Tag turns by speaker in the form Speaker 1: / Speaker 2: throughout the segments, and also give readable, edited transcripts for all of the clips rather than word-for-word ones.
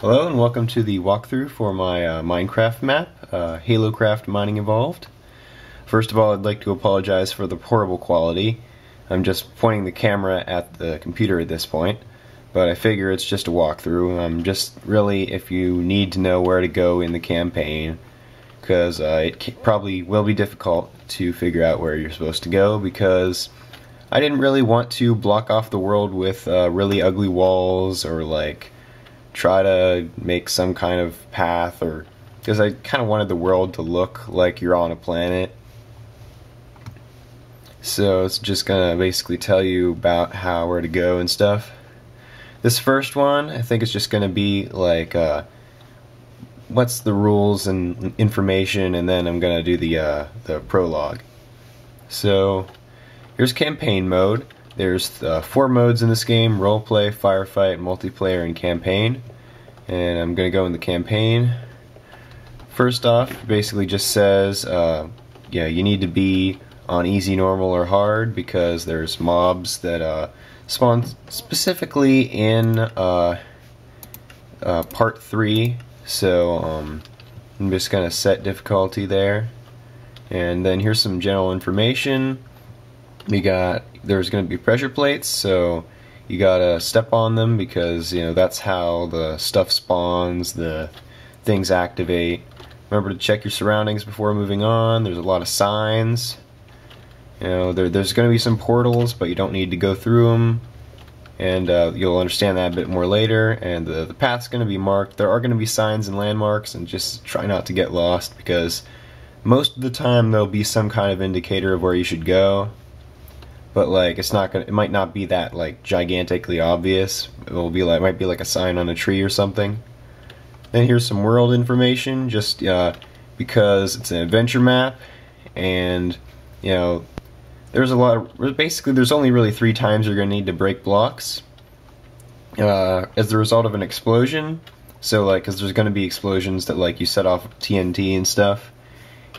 Speaker 1: Hello and welcome to the walkthrough for my Minecraft map, Halocraft Mining Evolved. First of all, I'd like to apologize for the horrible quality. I'm just pointing the camera at the computer at this point, but I figure it's just a walkthrough. Just really if you need to know where to go in the campaign, because it probably will be difficult to figure out where you're supposed to go, because I didn't really want to block off the world with really ugly walls or like try to make some kind of path, or because I kind of wanted the world to look like you're on a planet. So it's just gonna basically tell you about where to go and stuff. This first one, I think it's just gonna be like what's the rules and information, and then I'm gonna do the prologue. So here's campaign mode. There's 4 modes in this game: roleplay, firefight, multiplayer, and campaign. And I'm going to go in the campaign. First off, basically just says, yeah, you need to be on easy, normal, or hard, because there's mobs that spawn specifically in part 3. So I'm just going to set difficulty there. And then here's some general information. There's going to be pressure plates, so you gotta step on them, because that's how the stuff spawns, the things activate. Remember to check your surroundings before moving on. There's a lot of signs. There's going to be some portals, but you don't need to go through them, and you'll understand that a bit more later. And the path's going to be marked. There are going to be signs and landmarks, and just try not to get lost, because most of the time there'll be some kind of indicator of where you should go. But like it might not be that like gigantically obvious. It might be like a sign on a tree or something. Then here's some world information, just because it's an adventure map, and there's there's only really 3 times you're gonna need to break blocks as the result of an explosion. So like, because there's gonna be explosions that like you set off TNT and stuff.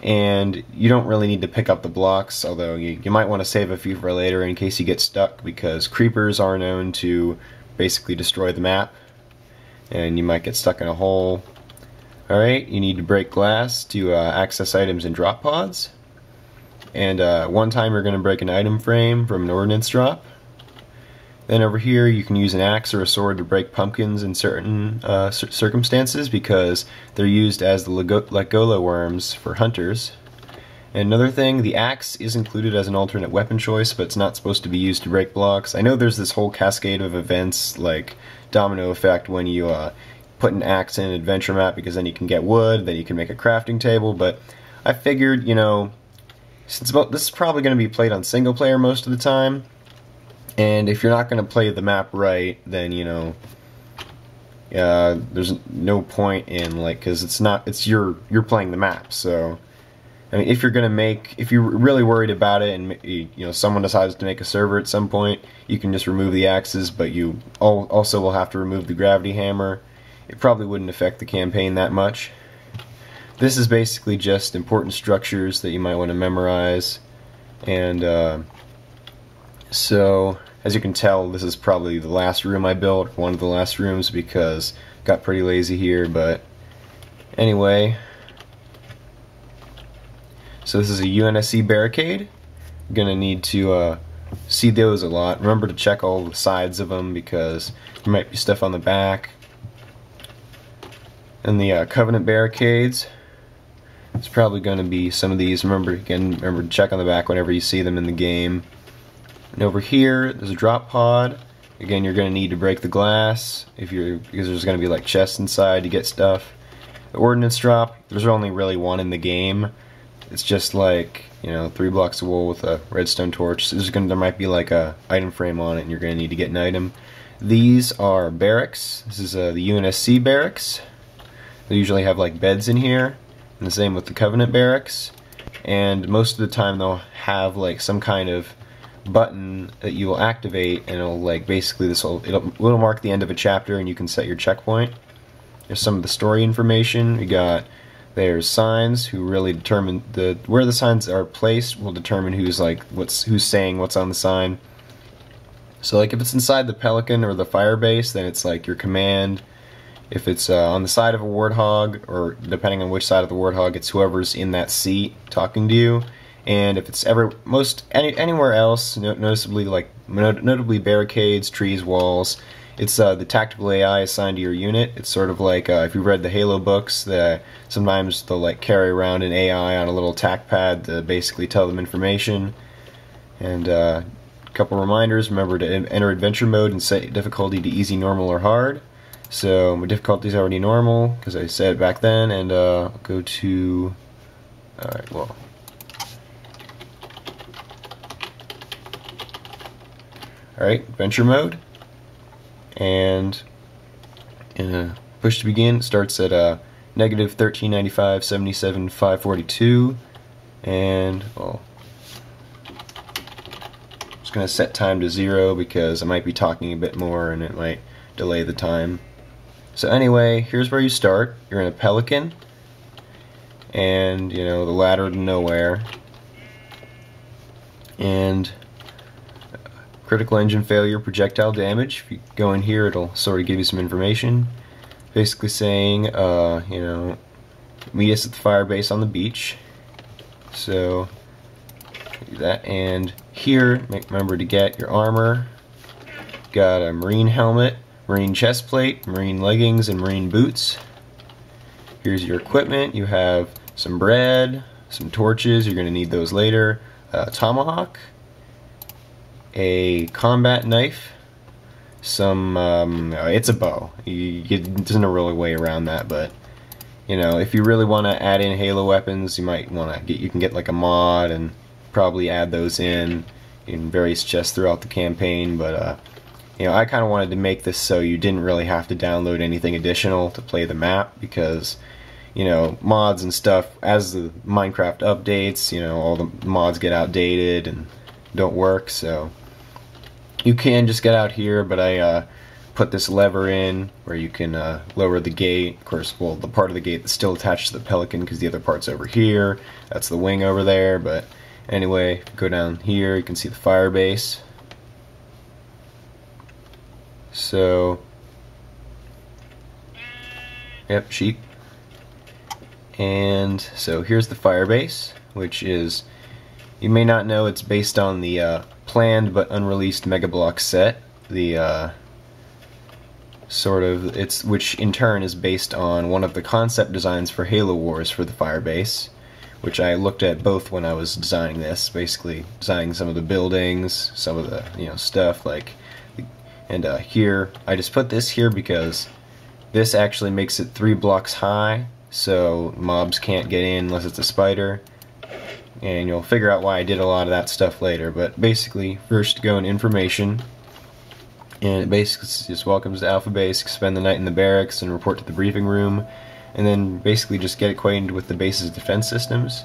Speaker 1: And you don't really need to pick up the blocks, although you might want to save a few for later in case you get stuck, because creepers are known to basically destroy the map, and you might get stuck in a hole. Alright, you need to break glass to access items in drop pods. And one time you're going to break an item frame from an ordnance drop. Then over here you can use an axe or a sword to break pumpkins in certain circumstances, because they're used as the Legola worms for hunters. And another thing, the axe is included as an alternate weapon choice, but it's not supposed to be used to break blocks. I know there's this whole cascade of events like domino effect when you put an axe in an adventure map, because then you can get wood, then you can make a crafting table, but I figured, since this is probably going to be played on single player most of the time, and if you're not going to play the map right, then there's no point in because you're playing the map. So I mean, if you're really worried about it, and someone decides to make a server at some point, you can just remove the axes, but you also will have to remove the gravity hammer. It probably wouldn't affect the campaign that much. This is basically just important structures that you might want to memorize. And so, as you can tell, this is probably the last room I built, one of the last rooms, because I got pretty lazy here, but anyway. So this is a UNSC barricade. You're going to need to see those a lot. Remember to check all the sides of them, because there might be stuff on the back. And the Covenant barricades, it's probably going to be some of these. Remember to check on the back whenever you see them in the game. And over here, there's a drop pod. Again, you're going to need to break the glass because there's going to be like chests inside to get stuff. The ordnance drop, there's only really one in the game. It's just like 3 blocks of wool with a redstone torch. So there might be like a item frame on it, and you're going to need to get an item. These are barracks. This is the UNSC barracks. They usually have like beds in here, and the same with the Covenant barracks. And most of the time they'll have like some kind of button that you will activate, and it'll like basically it'll mark the end of a chapter, and you can set your checkpoint. There's some of the story information. There's signs who really determine where the signs are placed will determine who's saying what's on the sign. So like if it's inside the Pelican or the firebase, then it's like your command. If it's on the side of a warthog, or depending on which side of the warthog, it's whoever's in that seat talking to you. And if it's anywhere else, noticeably notably barricades, trees, walls, it's the tactical AI assigned to your unit. It's sort of like if you've read the Halo books, sometimes they'll like carry around an AI on a little tac pad to basically tell them information. And a couple reminders: remember to enter adventure mode and set difficulty to easy, normal, or hard. So my difficulty is already normal because I said it back then, and I'll go to alright, adventure mode, and push to begin. It starts at negative 1395, 77, 542, and I'm just going to set time to 0 because I might be talking a bit more and it might delay the time. So anyway, here's where you start. You're in a Pelican, and the ladder to nowhere, and critical engine failure, projectile damage. If you go in here, it'll sort of give you some information, basically saying, meet us at the firebase on the beach. So do that, and here, remember to get your armor. Got a marine helmet, marine chest plate, marine leggings, and marine boots. Here's your equipment. You have some bread, some torches, you're going to need those later, a tomahawk, a combat knife, some it's a bow. There's no really way around that, but if you really want to add in Halo weapons, you might want to you can get like a mod and probably add those in various chests throughout the campaign. But I kind of wanted to make this so you didn't really have to download anything additional to play the map, because mods and stuff, as the Minecraft updates, all the mods get outdated and don't work. So you can just get out here, but I put this lever in where you can lower the gate. Of course, the part of the gate that's still attached to the Pelican, because the other part's over here. That's the wing over there. But anyway, if you go down here, you can see the firebase. So, yep, sheep. And so here's the firebase, which is, you may not know, it's based on the planned but unreleased Mega Block set. The which in turn is based on one of the concept designs for Halo Wars for the firebase, which I looked at both when I was designing this, basically designing some of the buildings, some of the stuff like. And here, I just put this here because this actually makes it 3 blocks high, so mobs can't get in unless it's a spider. And you'll figure out why I did a lot of that stuff later. But basically, first go in information, and it basically just welcomes to Alpha Base, spend the night in the barracks, and report to the briefing room. And then basically just get acquainted with the base's defense systems.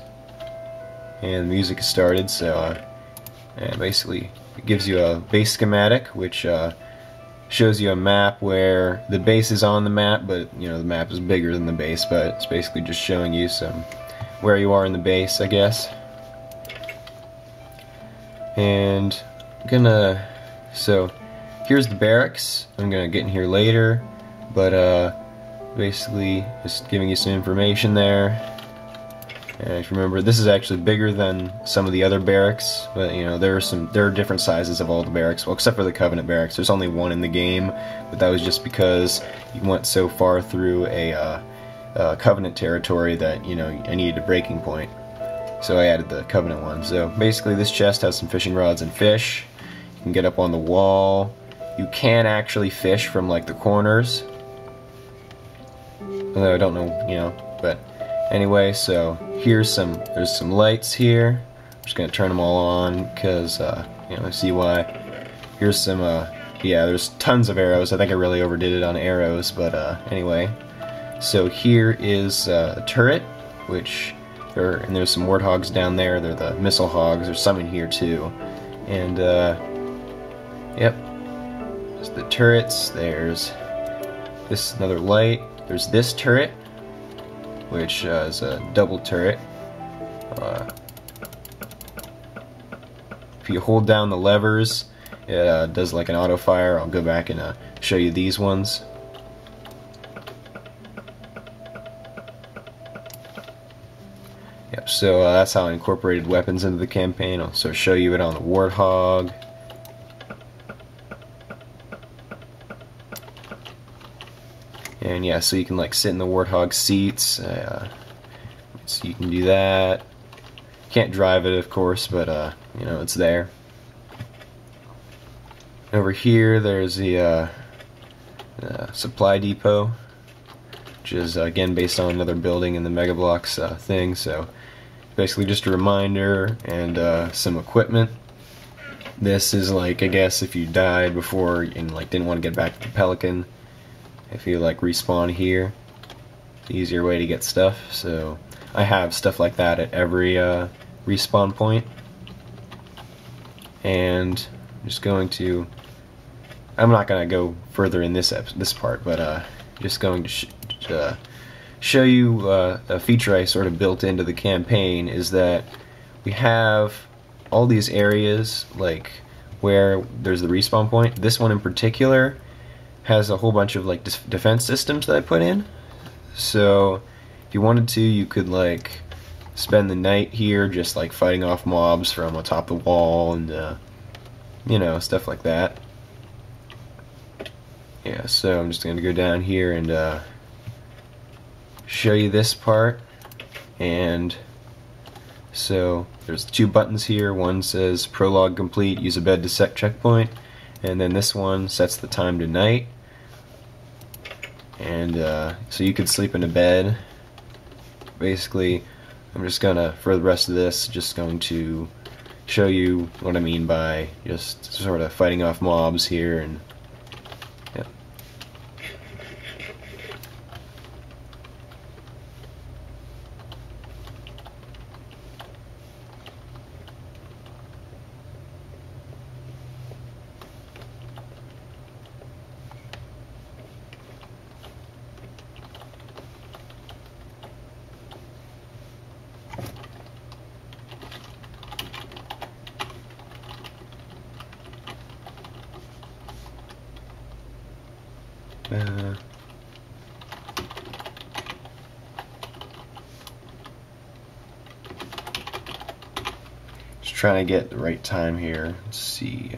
Speaker 1: And the music is started, so and basically it gives you a base schematic, which shows you a map where the base is on the map, but the map is bigger than the base, but it's basically just showing you where you are in the base, I guess. And so here's the barracks. I'm gonna get in here later, but basically just giving you some information there. And if you remember, this is actually bigger than some of the other barracks, but there are different sizes of all the barracks. Well, except for the Covenant barracks, there's only one in the game, but that was just because you went so far through a Covenant territory that I needed a breaking point, so I added the Covenant one. So basically, this chest has some fishing rods and fish. You can get up on the wall. You can actually fish from like the corners, although I don't know, but. Anyway, so there's some lights here. I'm just gonna turn them all on because I see why. Here's some there's tons of arrows. I think I really overdid it on arrows, but anyway. So here is a turret, and there's some warthogs down there. They're the missile hogs. There's some in here too, and yep. There's the turrets. There's another light. There's this turret, which is a double turret. If you hold down the levers, it does like an auto fire. I'll go back and show you these ones. Yep, so that's how I incorporated weapons into the campaign. I'll sort of show you it on the Warthog. And yeah, so you can like sit in the Warthog seats, so you can do that. Can't drive it, of course, but you know, it's there. Over here, there's the supply depot, which is again based on another building in the Mega Bloks thing. So basically, just a reminder and some equipment. This is like, I guess, if you died before and like didn't want to get back to the Pelican, if you like respawn here, easier way to get stuff. So I have stuff like that at every respawn point. And I'm just going to, I'm not going to go further in this part, but just going to show you a feature I sort of built into the campaign, is that we have all these areas like where there's the respawn point. This one in particular has a whole bunch of like defense systems that I put in. So if you wanted to, you could like spend the night here just like fighting off mobs from on top of the wall and you know, stuff like that. Yeah, so I'm just going to go down here and show you this part. And so there's two buttons here. One says prologue complete, use a bed to set checkpoint, and then this one sets the time to night. And so you could sleep in a bed. Basically, I'm just gonna, for the rest of this, just going to show you what I mean by just sort of fighting off mobs here. And yeah. Just trying to get the right time here. Let's see.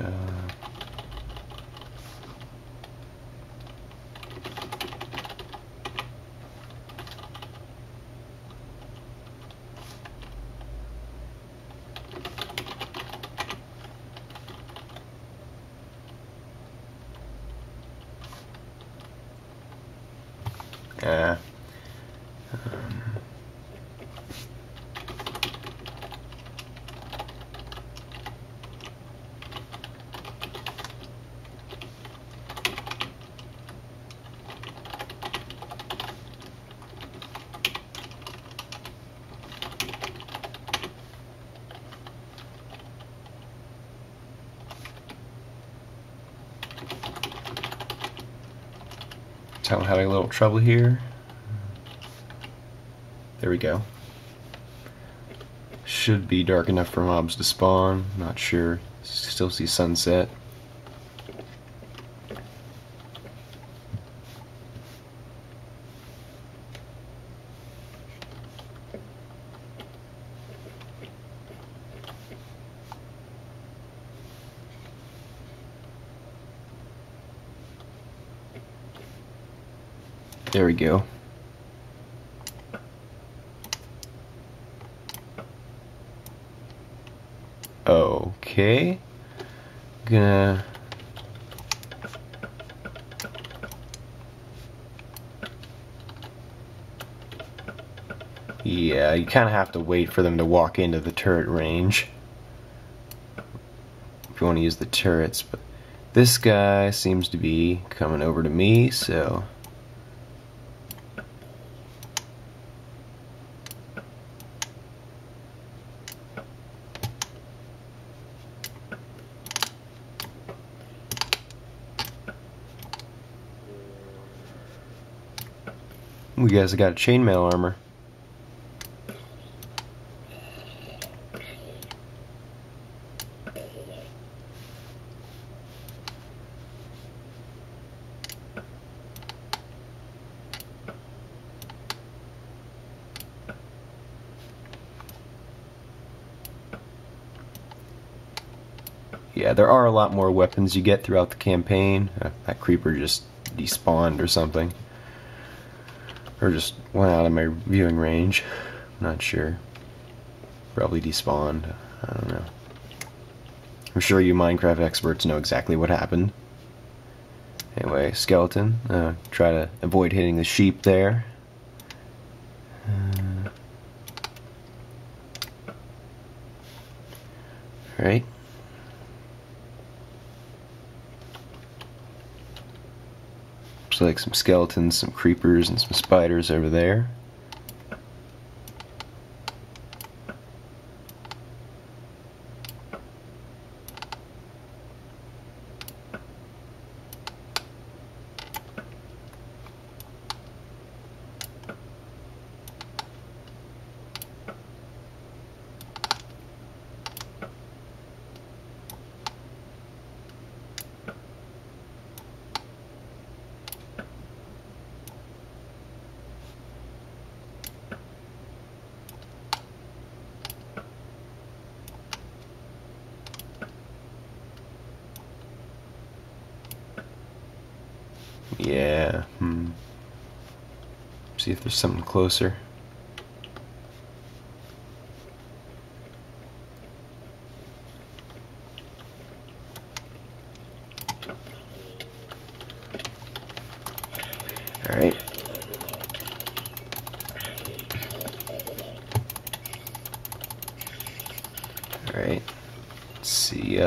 Speaker 1: I'm having a little trouble here. There we go. Should be dark enough for mobs to spawn. Not sure. Still see sunset. There we go. Okay. Gonna yeah, you kind of have to wait for them to walk into the turret range if you want to use the turrets, but this guy seems to be coming over to me, so we guys got chainmail armor. yeah, there are a lot more weapons you get throughout the campaign. That creeper just despawned or something. Or just went out of my viewing range. I'm not sure. Probably despawned. I don't know. I'm sure you Minecraft experts know exactly what happened. Anyway, skeleton. Try to avoid hitting the sheep there. Alright. Looks like some skeletons, some creepers, and some spiders over there. Yeah, See if there's something closer. Alright. Alright. Let's see,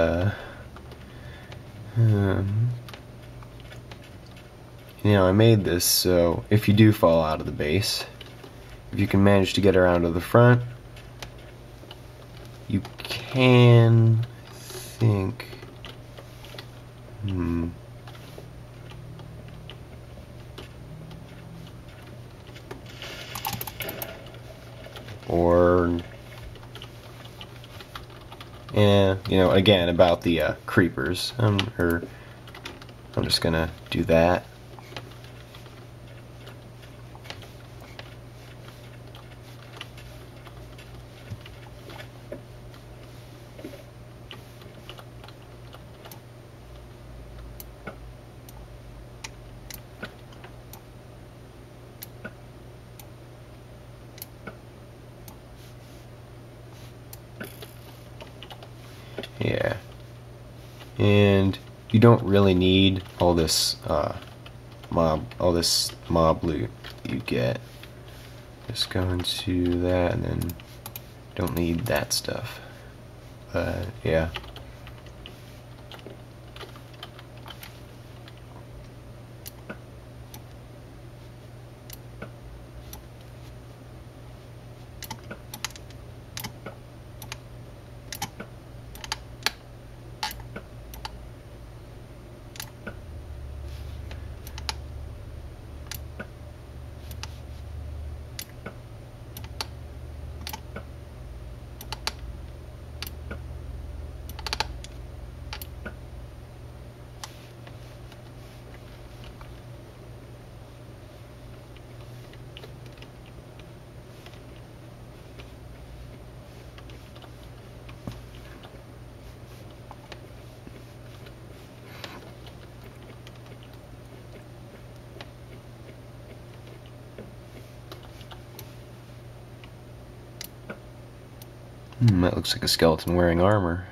Speaker 1: you know, I made this so if you do fall out of the base, if you can manage to get around to the front, you can, I think, or, yeah, you know, again, about the creepers, I'm just gonna do that. Yeah, and you don't really need all this mob loot you get. Just go into that, and then don't need that stuff. But yeah. That looks like a skeleton wearing armor.